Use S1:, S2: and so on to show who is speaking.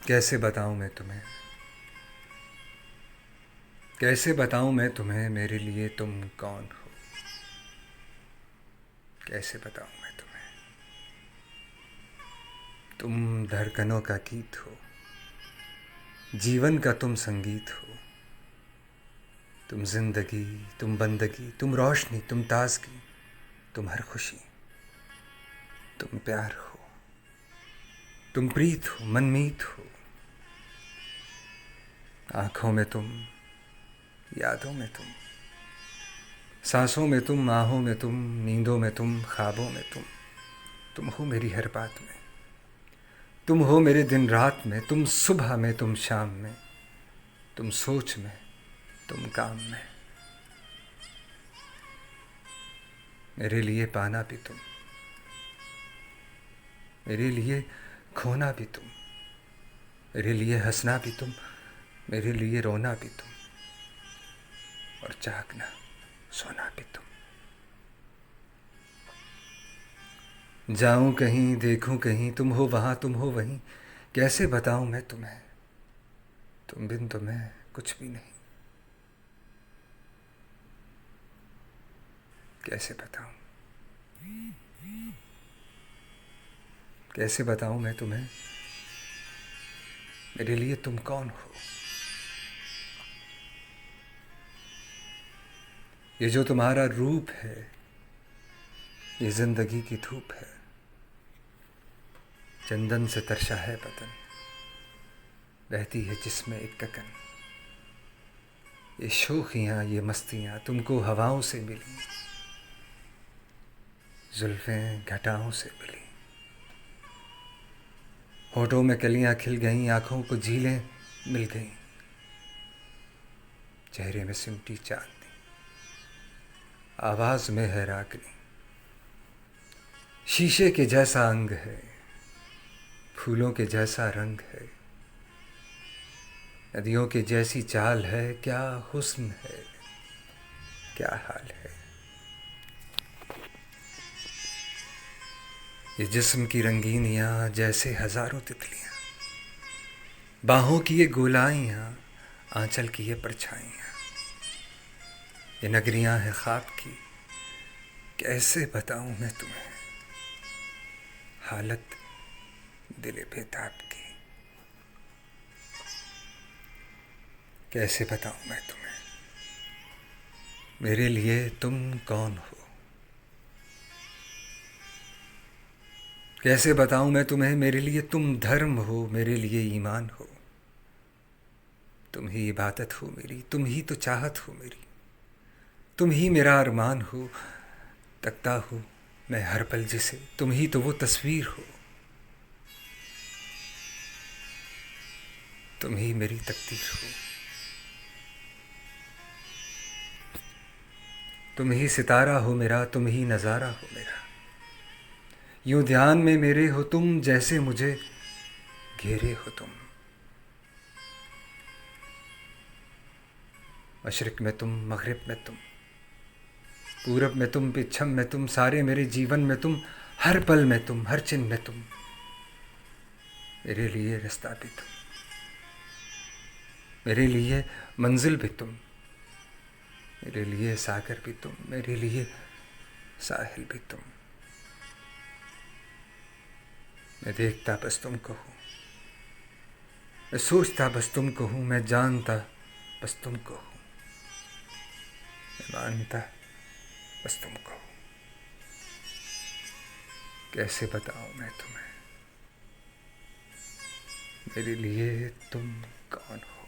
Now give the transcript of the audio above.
S1: कैसे बताऊं मैं तुम्हें, कैसे बताऊं मैं तुम्हें, मेरे लिए तुम कौन हो। कैसे बताऊं मैं तुम्हें, तुम धड़कनों का गीत हो, जीवन का तुम संगीत हो। तुम जिंदगी, तुम बंदगी, तुम रोशनी, तुम ताजगी, तुम हर खुशी। तुम प्यार हो, तुम प्रीत हो, मनमीत हो। आँखों में तुम, यादों में तुम, सांसों में तुम, आहों में तुम, नींदों में तुम, ख्वाबों में तुम। तुम हो मेरी हर बात में, तुम हो मेरे दिन रात में, तुम सुबह में, तुम शाम में, तुम सोच में, तुम काम में। मेरे लिए पाना भी तुम, मेरे लिए खोना भी तुम, मेरे लिए हंसना भी तुम, मेरे लिए रोना भी तुम, और जागना सोना भी तुम। जाऊं कहीं, देखूं कहीं, तुम हो वहाँ, तुम हो वहीं। कैसे बताऊं मैं तुम्हें, तुम बिन तो मैं कुछ भी नहीं। कैसे बताऊं, कैसे बताऊं मैं तुम्हें, मेरे लिए तुम कौन हो। ये जो तुम्हारा रूप है, ये जिंदगी की धूप है। चंदन से तरशा है बदन, बहती है जिसमें एक गगन। ये शोखियाँ, ये मस्तियाँ तुमको हवाओं से मिली, जुल्फें घटाओं से मिली। होठों में कलियाँ खिल गईं, आँखों को झीलें मिल गईं, चेहरे में सिमटी चांदनी, आवाज़ में है रागनी। शीशे के जैसा अंग है, फूलों के जैसा रंग है, नदियों के जैसी चाल है। क्या हुस्न है, क्या हाल है। ये जिस्म की रंगीनियाँ जैसे हजारों तितलियाँ, बाहों की ये गोलाइयाँ, आंचल की ये परछाइयाँ। ये नगरियाँ हैं ख्वाब की, कैसे बताऊँ मैं तुम्हें, हालत दिल बेताब की। कैसे बताऊँ मैं तुम्हें, मेरे लिए तुम कौन हो। कैसे बताऊँ मैं तुम्हें, मेरे लिए तुम धर्म हो, मेरे लिए ईमान हो। तुम ही इबादत हो मेरी, तुम ही तो चाहत हो मेरी, तुम ही मेरा अरमान हो। तकता हूँ मैं हर पल जिसे, तुम ही तो वो तस्वीर हो। तुम ही मेरी तकदीर हो, तुम ही सितारा हो मेरा, तुम ही नज़ारा हो मेरा। यूं ध्यान में मेरे हो तुम, जैसे मुझे घेरे हो तुम। मशरिक़ में तुम, मग़रिब में तुम, पूरब में तुम, पश्चिम में तुम, सारे मेरे जीवन में तुम, हर पल में तुम, हर चिन्ह में तुम। मेरे लिए रास्ता भी तुम, मेरे लिए मंजिल भी तुम, मेरे लिए सागर भी तुम, मेरे लिए साहिल भी तुम। मैं देखता बस तुमको हूँ, मैं सोचता बस तुमको हूँ, मैं जानता बस तुमको हूँ, मैं मानता बस तुमको हूँ। कैसे बताऊँ मैं तुम्हें, मेरे लिए तुम कौन हो।